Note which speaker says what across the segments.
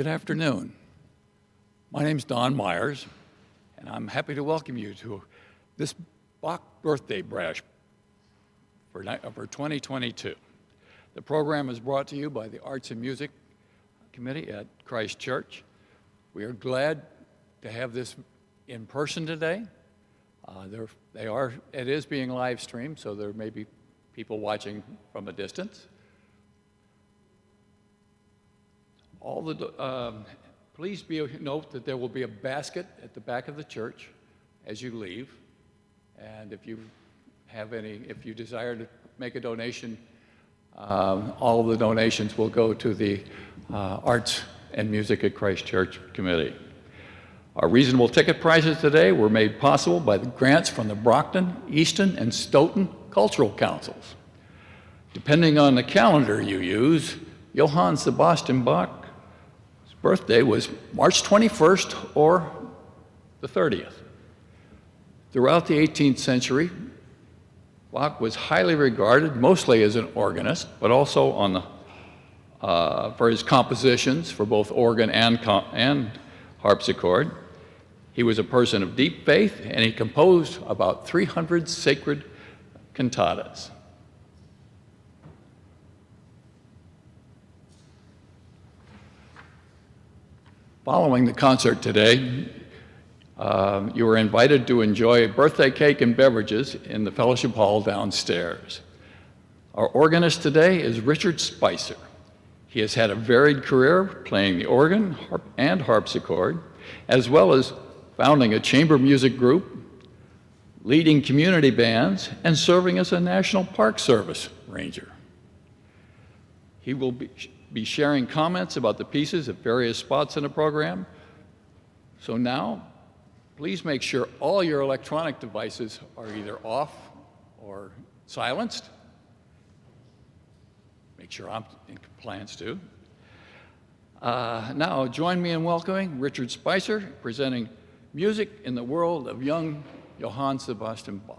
Speaker 1: Good afternoon. My name's Don Myers, and I'm happy to welcome you to this Bach birthday bash for 2022. The program is brought to you by the Arts and Music Committee at Christ Church. We are glad to have this in person today. It is being live streamed, so there may be people watching from a distance. Please note that there will be a basket at the back of the church as you leave. And if you desire to make a donation, all of the donations will go to the Arts and Music at Christ Church Committee. Our reasonable ticket prices today were made possible by the grants from the Brockton, Easton, and Stoughton Cultural Councils. Depending on the calendar you use, Johann Sebastian Bach's birthday was March 21st or the 30th. Throughout the 18th century, Bach was highly regarded, mostly as an organist, but also for his compositions for both organ and harpsichord. He was a person of deep faith, and he composed about 300 sacred cantatas. Following the concert today, you were invited to enjoy birthday cake and beverages in the fellowship hall downstairs. Our organist today is Richard Spicer. He has had a varied career playing the organ and harpsichord, as well as founding a chamber music group, leading community bands, and serving as a National Park Service ranger. He will be sharing comments about the pieces at various spots in the program. So now, please make sure all your electronic devices are either off or silenced. Make sure I'm in compliance too. Now, join me in welcoming Richard Spicer, presenting Music in the World of Young Johann Sebastian Bach.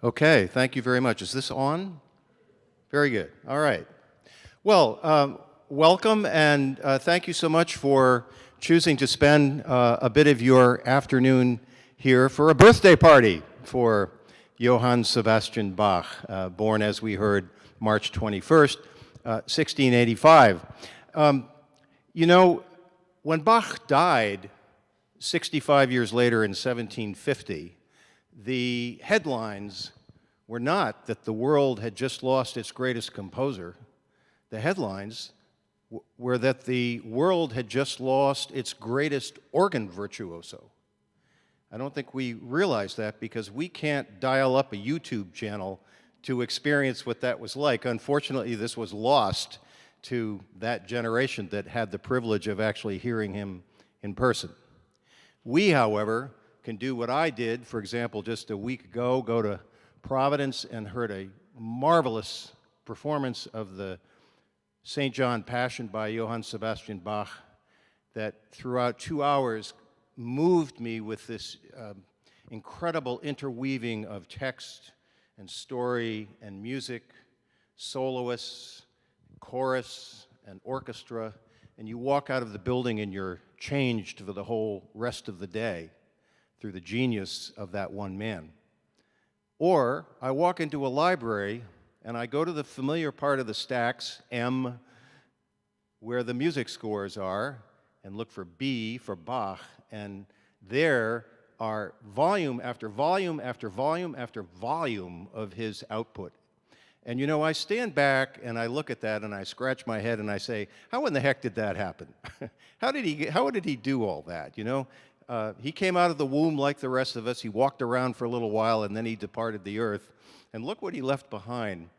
Speaker 2: Okay, thank you very much. Is this on? Very good. All right. Well, welcome, and thank you so much for choosing to spend a bit of your afternoon here for a birthday party for Johann Sebastian Bach, born, as we heard, March 21st, 1685. You know, when Bach died 65 years later in 1750, the headlines were not that the world had just lost its greatest composer. The headlines were that the world had just lost its greatest organ virtuoso. I don't think we realize that because we can't dial up a YouTube channel to experience what that was like. Unfortunately, this was lost to that generation that had the privilege of actually hearing him in person. We, however, can do what I did, for example, just a week ago, go to Providence and heard a marvelous performance of the St. John Passion by Johann Sebastian Bach that throughout 2 hours moved me with this incredible interweaving of text and story and music, soloists, chorus, and orchestra, and you walk out of the building and you're changed for the whole rest of the day through the genius of that one man. Or I walk into a library and I go to the familiar part of the stacks, M, where the music scores are, and look for B for Bach, and there are volume after volume after volume after volume of his output. And you know, I stand back and I look at that and I scratch my head and I say, how in the heck did that happen? How did he do all that, you know? He came out of the womb like the rest of us. He walked around for a little while, and then he departed the earth. And look what he left behind.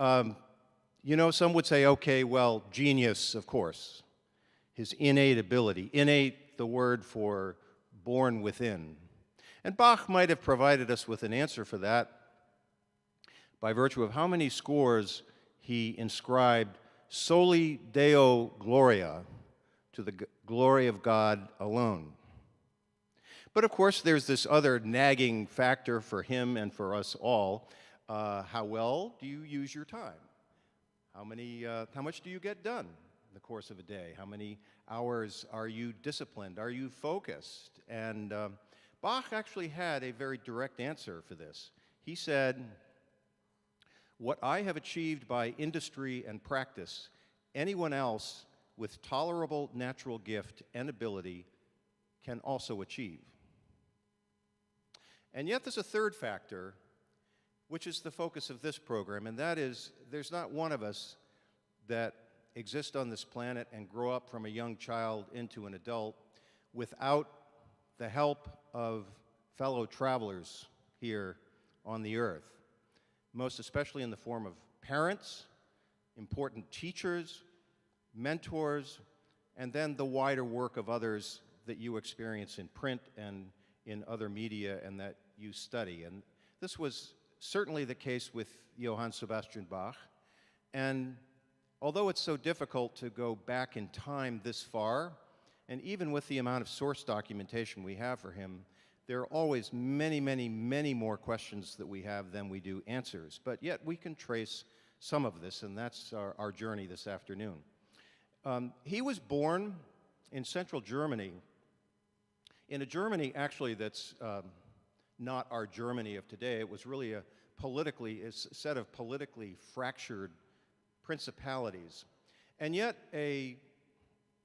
Speaker 2: You know, some would say, okay, well, genius, of course. His innate ability. Innate, the word for born within. And Bach might have provided us with an answer for that by virtue of how many scores he inscribed soli Deo Gloria, to the glory of God alone. But of course, there's this other nagging factor for him and for us all. How well do you use your time? How much do you get done in the course of a day? How many hours are you disciplined? Are you focused? And Bach actually had a very direct answer for this. He said, what I have achieved by industry and practice, anyone else with tolerable natural gift and ability can also achieve. And yet there's a third factor, which is the focus of this program, and that is there's not one of us that exist on this planet and grow up from a young child into an adult without the help of fellow travelers here on the earth, most especially in the form of parents, important teachers, mentors, and then the wider work of others that you experience in print and in other media and that you study. And this was certainly the case with Johann Sebastian Bach. And although it's so difficult to go back in time this far, and even with the amount of source documentation we have for him, there are always many, many, many more questions that we have than we do answers. But yet we can trace some of this, and that's our journey this afternoon. He was born in central Germany, in a Germany actually that's not our Germany of today. It was really a set of politically fractured principalities, and yet a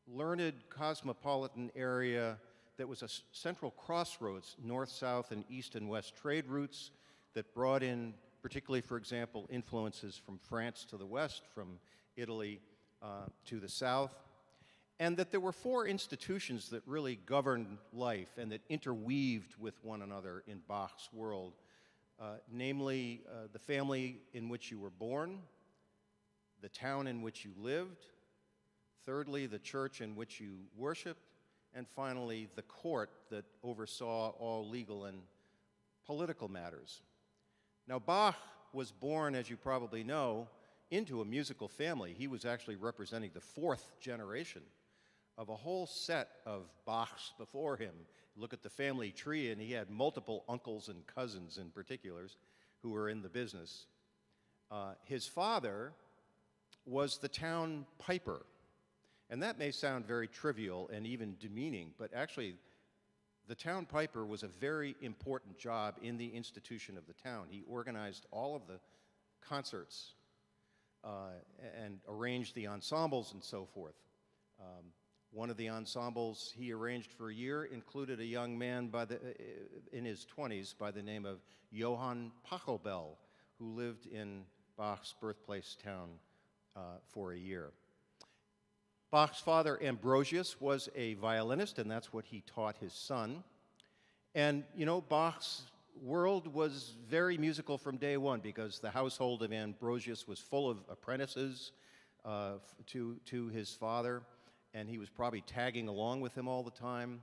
Speaker 2: learned cosmopolitan area that was a central crossroads, north, south, and east and west trade routes that brought in, particularly, for example, influences from France to the west, from Italy to the south, and that there were four institutions that really governed life and that interweaved with one another in Bach's world, namely the family in which you were born, the town in which you lived, thirdly, the church in which you worshiped, and finally, the court that oversaw all legal and political matters. Now, Bach was born, as you probably know, into a musical family. He was actually representing the fourth generation of a whole set of Bachs before him. Look at the family tree, and he had multiple uncles and cousins in particulars who were in the business. His father was the town piper. And that may sound very trivial and even demeaning, but actually, the town piper was a very important job in the institution of the town. He organized all of the concerts and arranged the ensembles and so forth. One of the ensembles he arranged for a year included a young man in his 20s by the name of Johann Pachelbel, who lived in Bach's birthplace town for a year. Bach's father, Ambrosius, was a violinist, and that's what he taught his son. And, you know, Bach's world was very musical from day one because the household of Ambrosius was full of apprentices to his father, and he was probably tagging along with him all the time.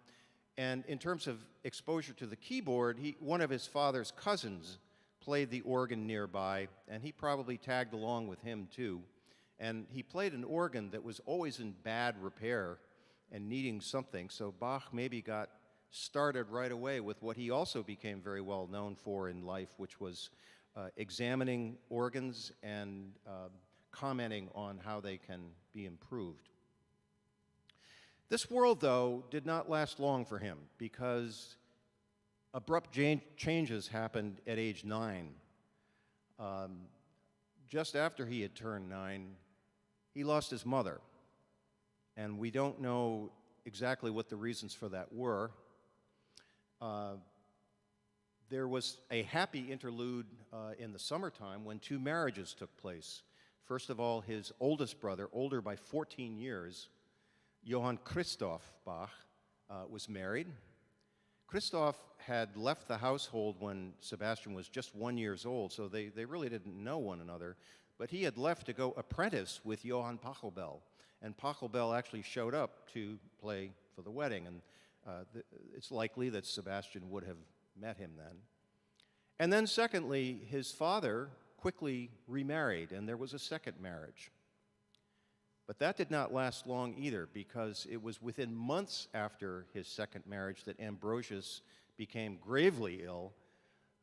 Speaker 2: And in terms of exposure to the keyboard, one of his father's cousins played the organ nearby, and he probably tagged along with him too. And he played an organ that was always in bad repair and needing something, so Bach maybe got started right away with what he also became very well known for in life, which was examining organs and commenting on how they can be improved. This world, though, did not last long for him because abrupt changes happened at age 9. Just after he had turned 9, he lost his mother, and we don't know exactly what the reasons for that were. There was a happy interlude in the summertime when 2 marriages took place. First of all, his oldest brother, older by 14 years, Johann Christoph Bach, was married. Christoph had left the household when Sebastian was just 1 year old, so they really didn't know one another. But he had left to go apprentice with Johann Pachelbel, and Pachelbel actually showed up to play for the wedding, and it's likely that Sebastian would have met him then. And then secondly, his father quickly remarried, and there was a second marriage. But that did not last long either, because it was within months after his second marriage that Ambrosius became gravely ill,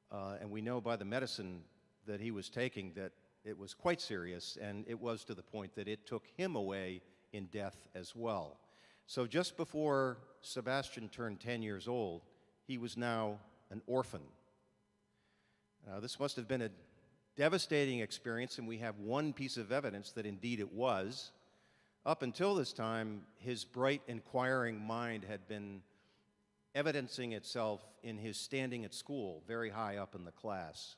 Speaker 2: and we know by the medicine that he was taking that it was quite serious, and it was to the point that it took him away in death as well. So just before Sebastian turned 10 years old, he was now an orphan. This must have been a devastating experience, and we have one piece of evidence that indeed it was. Up until this time, his bright, inquiring mind had been evidencing itself in his standing at school, very high up in the class.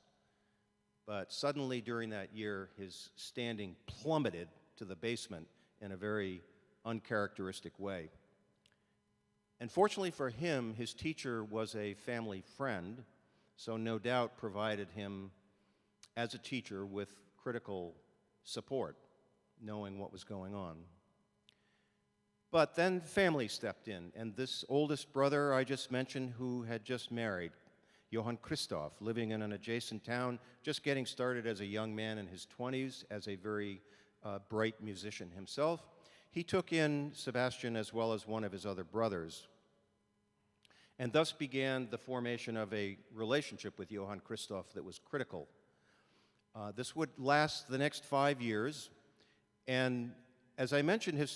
Speaker 2: But suddenly during that year, his standing plummeted to the basement in a very uncharacteristic way. And fortunately for him, his teacher was a family friend, so no doubt provided him, as a teacher, with critical support, knowing what was going on. But then family stepped in, and this oldest brother I just mentioned, who had just married, Johann Christoph, living in an adjacent town, just getting started as a young man in his 20s, as a very bright musician himself. He took in Sebastian as well as one of his other brothers, and thus began the formation of a relationship with Johann Christoph that was critical. This would last the next 5 years, and as I mentioned,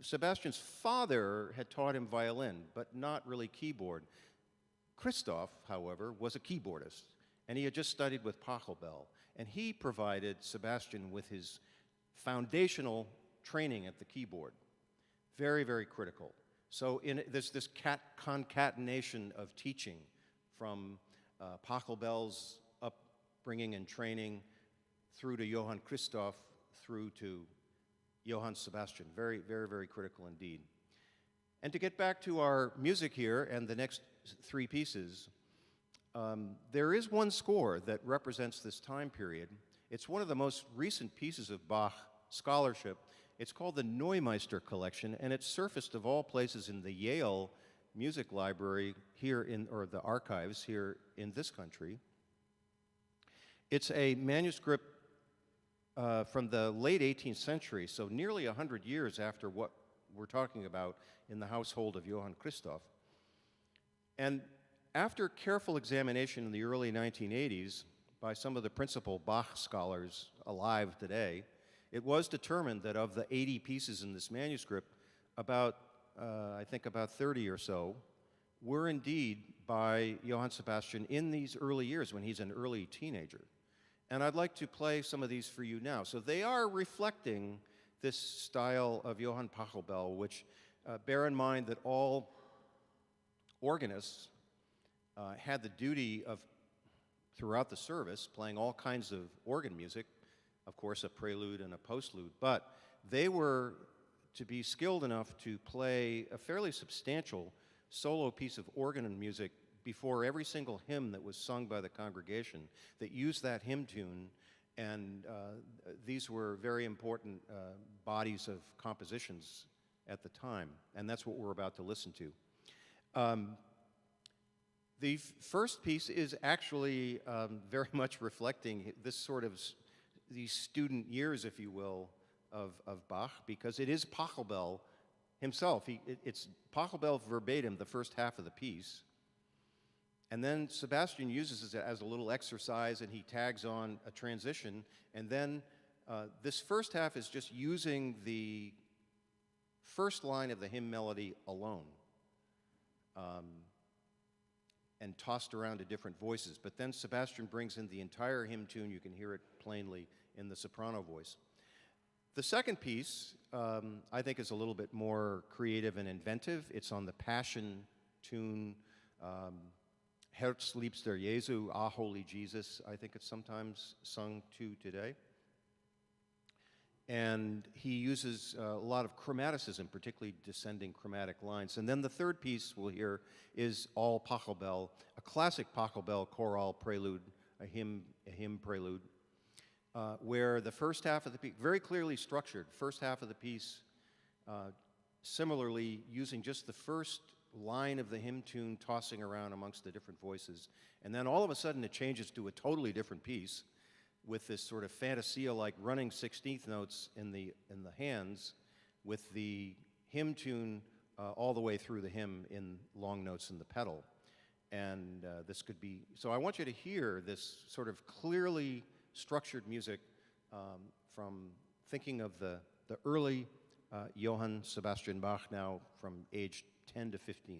Speaker 2: Sebastian's father had taught him violin, but not really keyboard. Christoph, however, was a keyboardist, and he had just studied with Pachelbel, and he provided Sebastian with his foundational training at the keyboard. Very, very critical. So there's this concatenation of teaching from Pachelbel's upbringing and training through to Johann Christoph, through to Johann Sebastian. Very, very, very critical indeed. And to get back to our music here and the next 3 pieces, there is one score that represents this time period. It's one of the most recent pieces of Bach scholarship. It's called the Neumeister Collection, and it's surfaced of all places in the Yale Music Library here or the archives here in this country. It's a manuscript from the late 18th century, so nearly 100 years after what we're talking about in the household of Johann Christoph. And after careful examination in the early 1980s, by some of the principal Bach scholars alive today, it was determined that of the 80 pieces in this manuscript, I think about 30 or so, were indeed by Johann Sebastian in these early years when he's an early teenager. And I'd like to play some of these for you now. So they are reflecting this style of Johann Pachelbel, which bear in mind that all organists had the duty of, throughout the service, playing all kinds of organ music, of course a prelude and a postlude, but they were to be skilled enough to play a fairly substantial solo piece of organ music before every single hymn that was sung by the congregation that used that hymn tune, and these were very important bodies of compositions at the time, and that's what we're about to listen to. The first piece is actually very much reflecting this sort of, these student years, if you will, of Bach, because it is Pachelbel himself. It's Pachelbel verbatim, the first half of the piece. And then Sebastian uses it as a little exercise, and he tags on a transition. And then this first half is just using the first line of the hymn melody alone, and tossed around to different voices. But then Sebastian brings in the entire hymn tune. You can hear it plainly in the soprano voice. The second piece, I think, is a little bit more creative and inventive. It's on the Passion tune, Herzliebster Jesu, Ah, Holy Jesus, I think it's sometimes sung to today. And he uses a lot of chromaticism, particularly descending chromatic lines. And then the third piece we'll hear is all Pachelbel, a classic Pachelbel choral prelude, a hymn prelude, where the first half of the piece, very clearly structured, first half of the piece, similarly using just the first line of the hymn tune, tossing around amongst the different voices. And then all of a sudden it changes to a totally different piece with this sort of fantasia-like running 16th notes in the hands, with the hymn tune all the way through the hymn in long notes in the pedal. And this could be, so I want you to hear this sort of clearly structured music from thinking of the early Johann Sebastian Bach, now from age 10 to 15.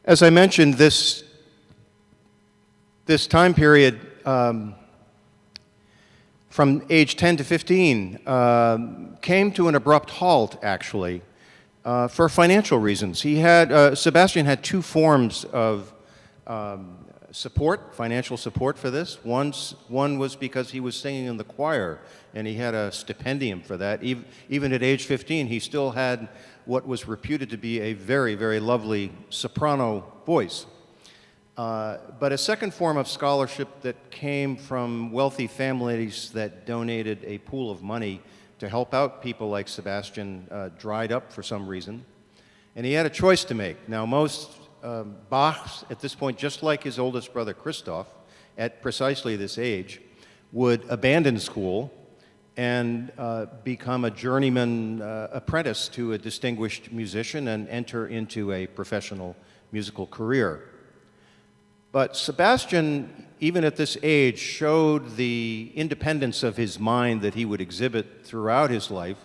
Speaker 2: As I mentioned, this time period from age 10 to 15 came to an abrupt halt, actually, for financial reasons. Sebastian had two forms of support, financial support for this. One was because he was singing in the choir, and he had a stipendium for that. Even at age 15, he still had what was reputed to be a very, very lovely soprano voice. But a second form of scholarship that came from wealthy families that donated a pool of money to help out people like Sebastian dried up for some reason. And he had a choice to make. Now, most Bach, at this point, just like his oldest brother Christoph, at precisely this age, would abandon school and become a journeyman apprentice to a distinguished musician and enter into a professional musical career. But Sebastian, even at this age, showed the independence of his mind that he would exhibit throughout his life,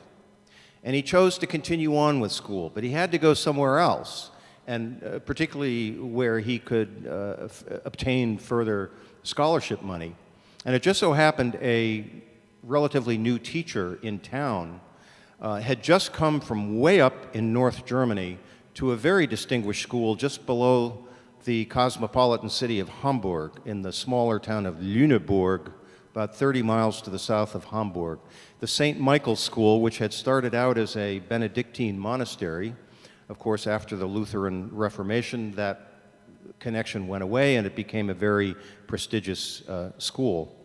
Speaker 2: and he chose to continue on with school, but he had to go somewhere else, and particularly where he could obtain further scholarship money. And it just so happened a relatively new teacher in town had just come from way up in North Germany to a very distinguished school just below the cosmopolitan city of Hamburg, in the smaller town of Lüneburg, about 30 miles to the south of Hamburg. The St. Michael's School, which had started out as a Benedictine monastery, of course, after the Lutheran Reformation, that connection went away and it became a very prestigious school.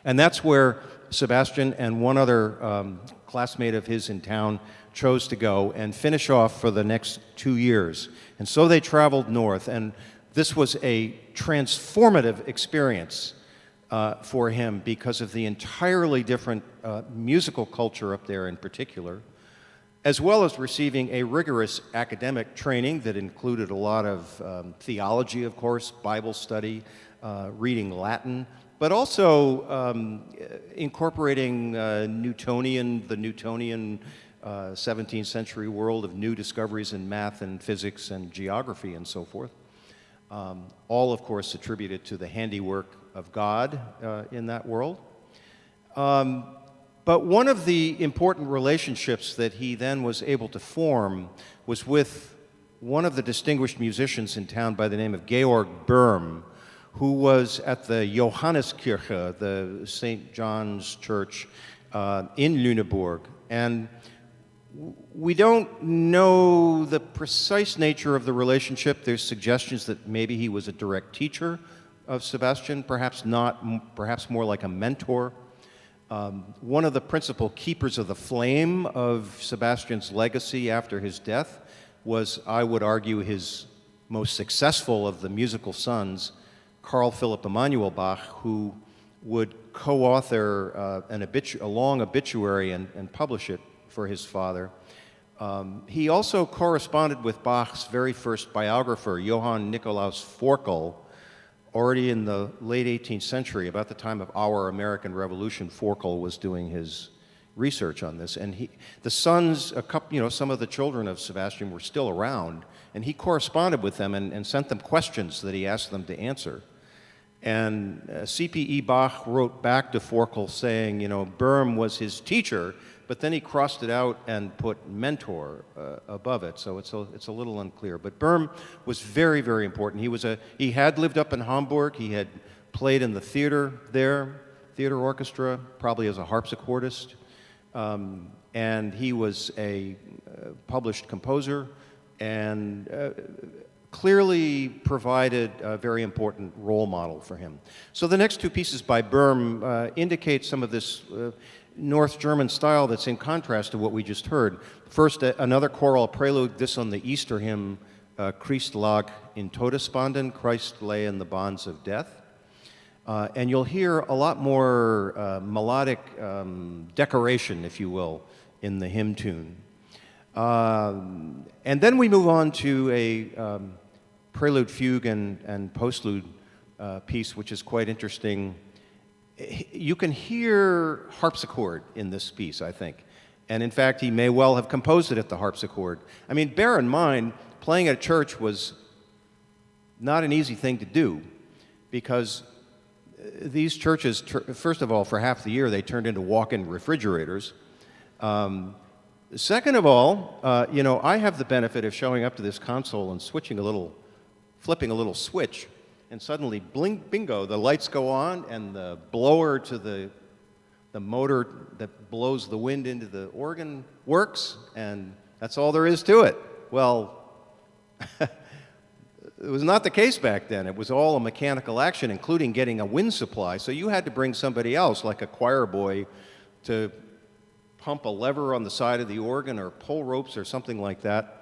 Speaker 2: And that's where Sebastian and one other classmate of his in town chose to go and finish off for the next 2 years. And so they traveled north, and this was a transformative experience for him because of the entirely different musical culture up there in particular, as well as receiving a rigorous academic training that included a lot of theology, of course, Bible study, reading Latin, but also incorporating the Newtonian 17th century world of new discoveries in math and physics and geography and so forth. All, of course, attributed to the handiwork of God in that world. But one of the important relationships that he then was able to form was with one of the distinguished musicians in town by the name of Georg Böhm, who was at the Johanneskirche, the St. John's Church in Lüneburg. And we don't know the precise nature of the relationship. There's suggestions that maybe he was a direct teacher of Sebastian, perhaps not, perhaps more like a mentor. One of the principal keepers of the flame of Sebastian's legacy after his death was, I would argue, his most successful of the musical sons, Carl Philipp Emanuel Bach, who would co-author a long obituary and publish it for his father. He also corresponded with Bach's very first biographer, Johann Nikolaus Forkel, already in the late 18th century. About the time of our American Revolution, Forkel was doing his research on this. And the sons, some of the children of Sebastian were still around, and he corresponded with them and sent them questions that he asked them to answer. And C.P.E. Bach wrote back to Forkel saying, Böhm was his teacher, but then he crossed it out and put mentor above it, so it's a little unclear. But Böhm was very, very important. He had lived up in Hamburg. He had played in the theater there, theater orchestra, probably as a harpsichordist, and he was a published composer and clearly provided a very important role model for him. So the next two pieces by Böhm indicate some of this North German style that's in contrast to what we just heard. First, another choral prelude, this on the Easter hymn, Christ lag in Todesbanden, Christ lay in the bonds of death. And you'll hear a lot more melodic decoration, if you will, in the hymn tune. And then we move on to a prelude, fugue, and postlude piece, which is quite interesting. You can hear harpsichord in this piece, I think. And in fact, he may well have composed it at the harpsichord. I mean, bear in mind, playing at church was not an easy thing to do, because these churches, first of all, for half the year, they turned into walk-in refrigerators. Second of all, I have the benefit of showing up to this console and flipping a little switch, and suddenly, bingo, the lights go on, and the blower to the motor that blows the wind into the organ works, and that's all there is to it. Well, it was not the case back then. It was all a mechanical action, including getting a wind supply. So you had to bring somebody else, like a choir boy, to pump a lever on the side of the organ or pull ropes or something like that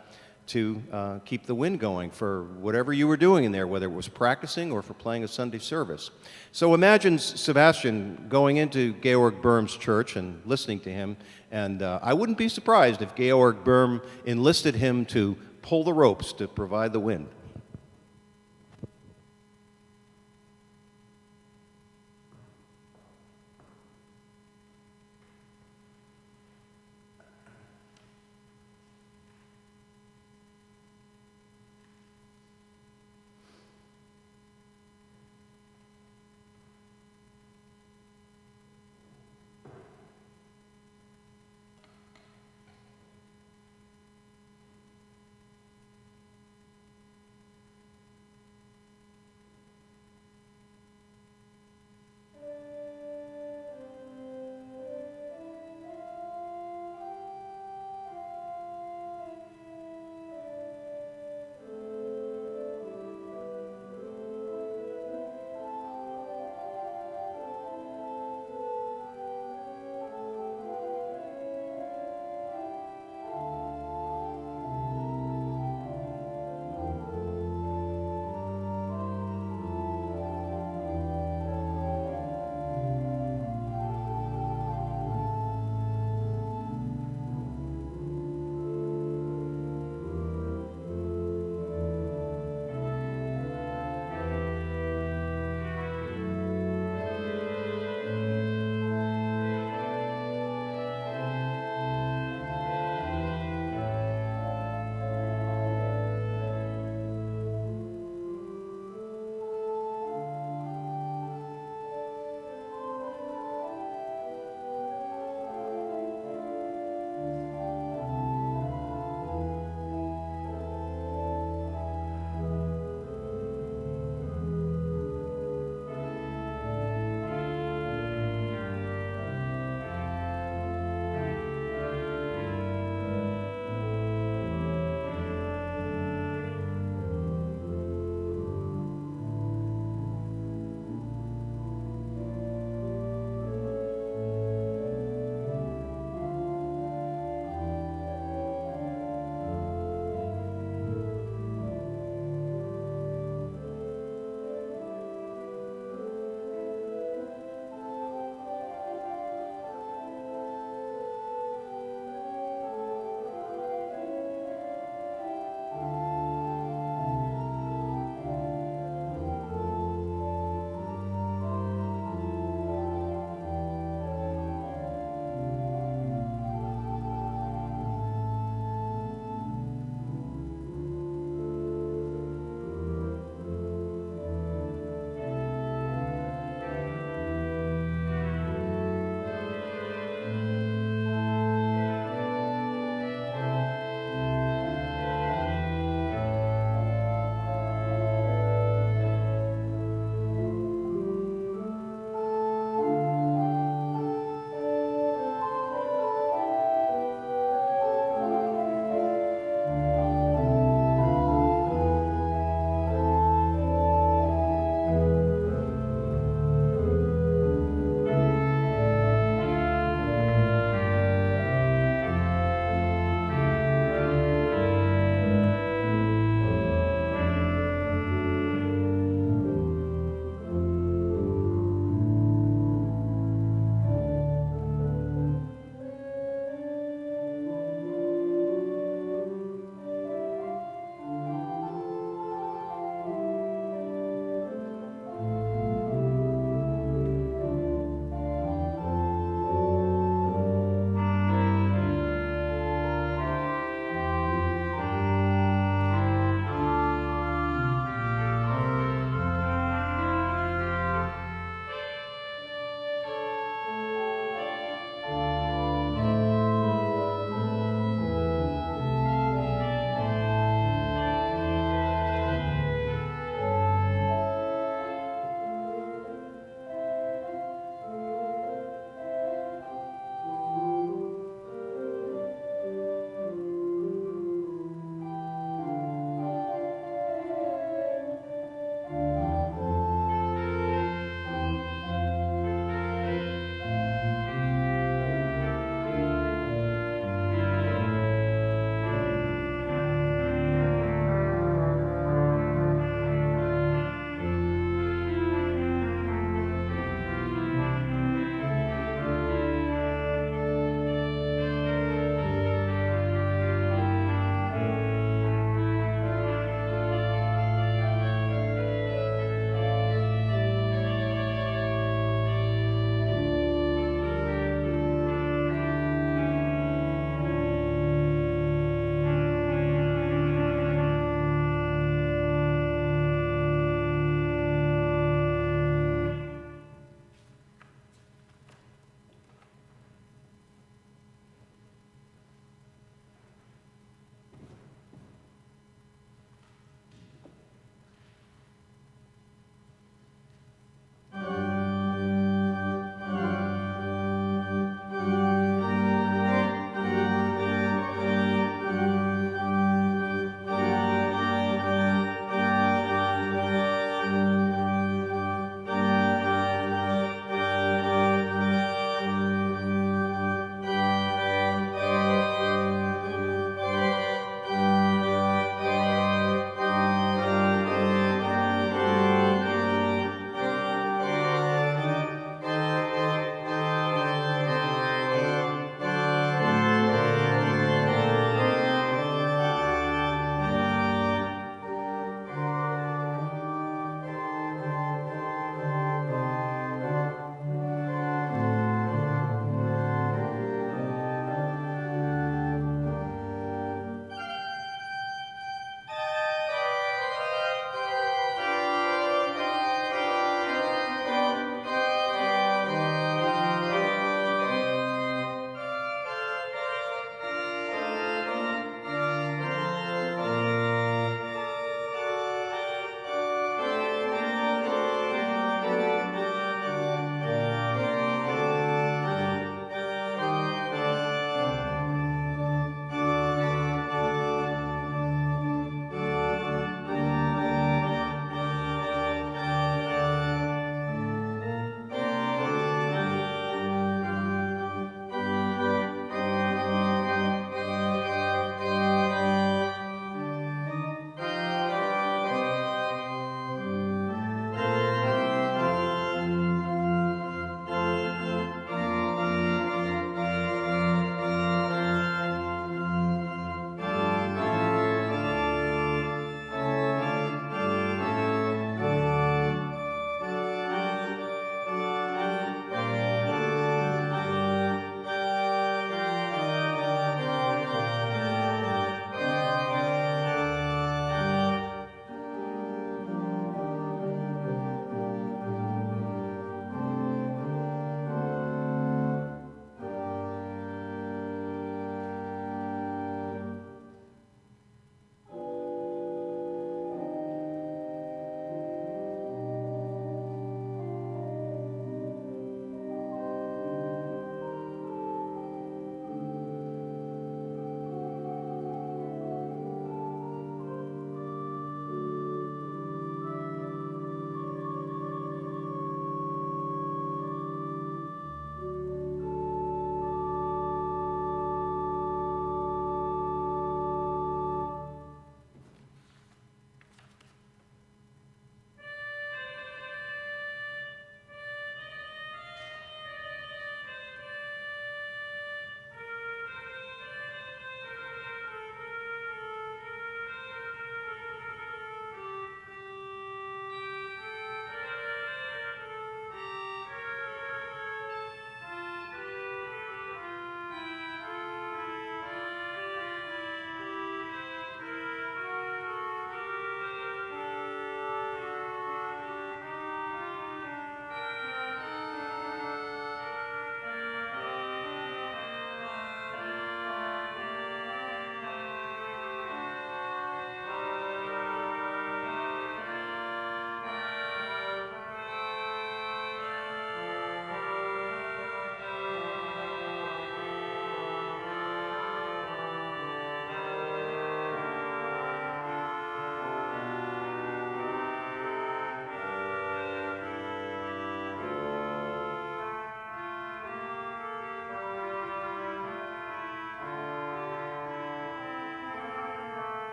Speaker 2: to keep the wind going for whatever you were doing in there, whether it was practicing or for playing a Sunday service. So imagine Sebastian going into Georg Böhm's church and listening to him, and I wouldn't be surprised if Georg Böhm enlisted him to pull the ropes to provide the wind.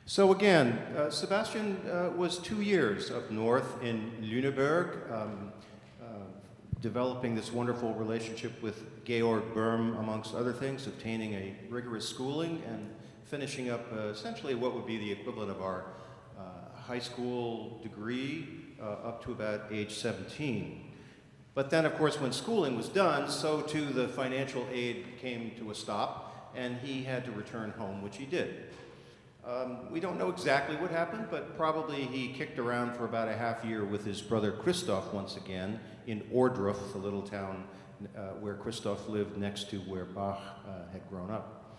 Speaker 2: So again, Sebastian was 2 years up north in Lüneburg, developing this wonderful relationship with Georg Böhm, amongst other things, obtaining a rigorous schooling and finishing up essentially what would be the equivalent of our high school degree up to about age 17. But then, of course, when schooling was done, so too the financial aid came to a stop, and he had to return home, which he did. We don't know exactly what happened, but probably he kicked around for about a half year with his brother Christoph once again in Ohrdruf, the little town where Christoph lived next to where Bach had grown up.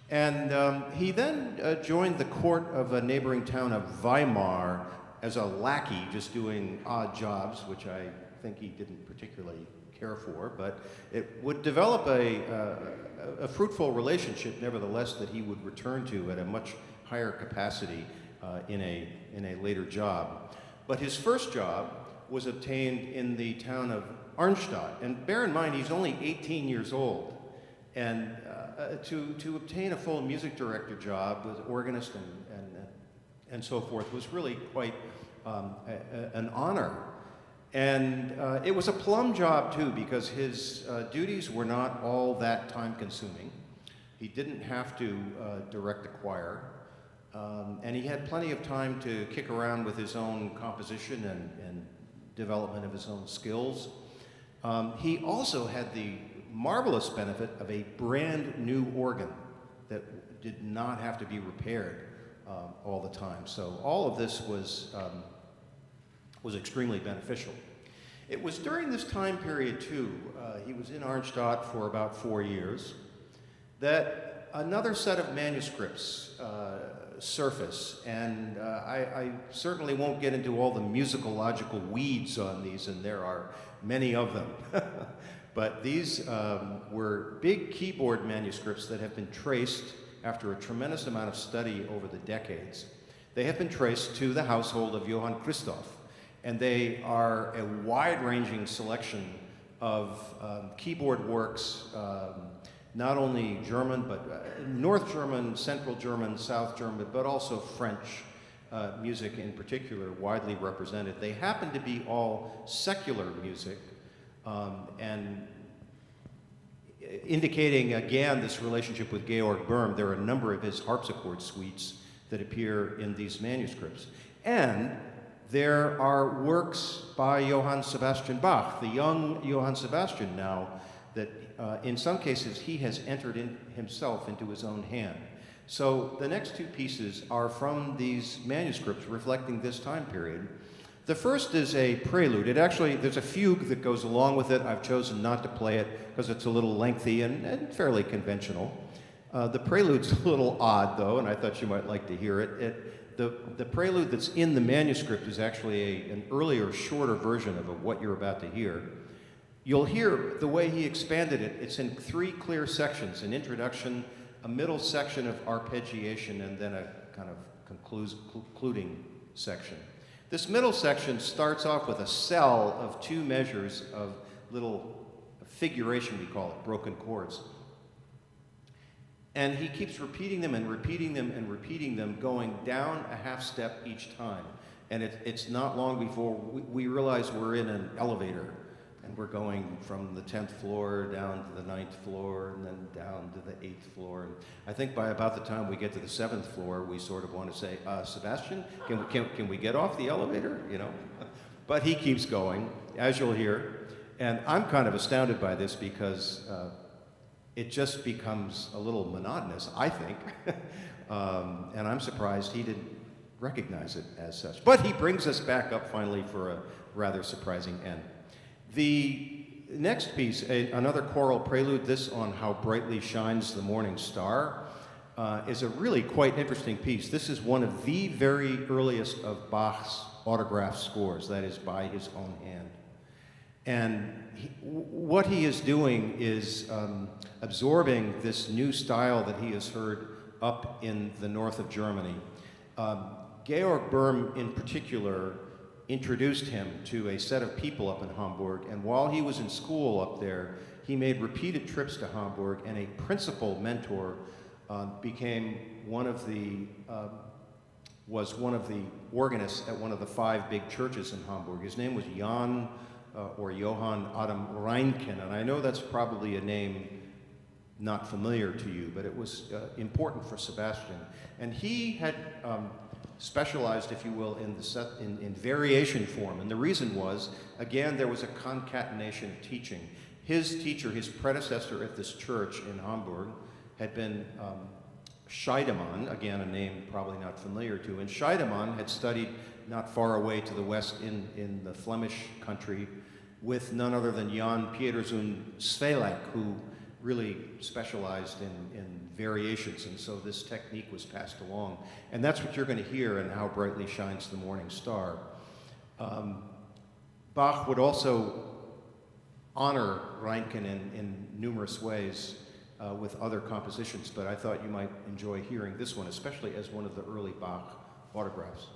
Speaker 2: And he then joined the court of a neighboring town of Weimar as a lackey, just doing odd jobs, which I think he didn't particularly care for, but it would develop a fruitful relationship, nevertheless, that he would return to at a much higher capacity in a later job. But his first job was obtained in the town of Arnstadt, and bear in mind he's only 18 years old, and to obtain a full music director job with organist and so forth was really quite an honor. And it was a plum job too, because his duties were not all that time consuming. He didn't have to direct the choir, and he had plenty of time to kick around with his own composition and development of his own skills. He also had the marvelous benefit of a brand new organ that did not have to be repaired all the time. So all of this was extremely beneficial. It was during this time period too, he was in Arnstadt for about 4 years, that another set of manuscripts surface, and I certainly won't get into all the musicological weeds on these, and there are many of them. But these were big keyboard manuscripts that have been traced after a tremendous amount of study over the decades. They have been traced to the household of Johann Christoph, and they are a wide-ranging selection of keyboard works, not only German, but North German, Central German, South German, but also French music in particular, widely represented. They happen to be all secular music, and indicating again this relationship with Georg Böhm, there are a number of his harpsichord suites that appear in these manuscripts. And there are works by Johann Sebastian Bach, the young Johann Sebastian now, that in some cases he has entered himself into his own hand. So the next two pieces are from these manuscripts reflecting this time period. The first is a prelude. There's a fugue that goes along with it. I've chosen not to play it because it's a little lengthy and fairly conventional. The prelude's a little odd though, and I thought you might like to hear it. The prelude that's in the manuscript is actually an earlier, shorter version of what you're about to hear. You'll hear the way he expanded it. It's in 3 clear sections: an introduction, a middle section of arpeggiation, and then a kind of concluding section. This middle section starts off with a cell of 2 measures of little figuration, we call it, broken chords. And he keeps repeating them and repeating them and repeating them, going down a half step each time. And it's not long before we realize we're in an elevator, and we're going from the 10th floor down to the 9th floor, and then down to the 8th floor. And I think by about the time we get to the 7th floor, we sort of want to say, Sebastian, can we get off the elevator? You know? But he keeps going, as you'll hear. And I'm kind of astounded by this because it just becomes a little monotonous, I think. And I'm surprised he didn't recognize it as such. But he brings us back up finally for a rather surprising end. The next piece, another choral prelude, this on How Brightly Shines the Morning Star, is a really quite interesting piece. This is one of the very earliest of Bach's autograph scores, that is by his own hand. And what he is doing is absorbing this new style that he has heard up in the north of Germany. Georg Böhm in particular introduced him to a set of people up in Hamburg, and while he was in school up there, he made repeated trips to Hamburg, and a principal mentor became one of the was one of the organists at one of the 5 big churches in Hamburg. His name was Jan or Johann Adam Reinken, and I know that's probably a name not familiar to you, but it was important for Sebastian. And he had specialized, if you will, in variation form. And the reason was, again, there was a concatenation of teaching. His teacher, his predecessor at this church in Hamburg, had been Scheidemann, again, a name probably not familiar to. And Scheidemann had studied not far away to the west in the Flemish country with none other than Jan Pieterszoon Svelak, who really specialized in variations, and so this technique was passed along. And that's what you're going to hear in How Brightly Shines the Morning Star. Bach would also honor Reinken in numerous ways with other compositions, but I thought you might enjoy hearing this one, especially as one of the early Bach autographs.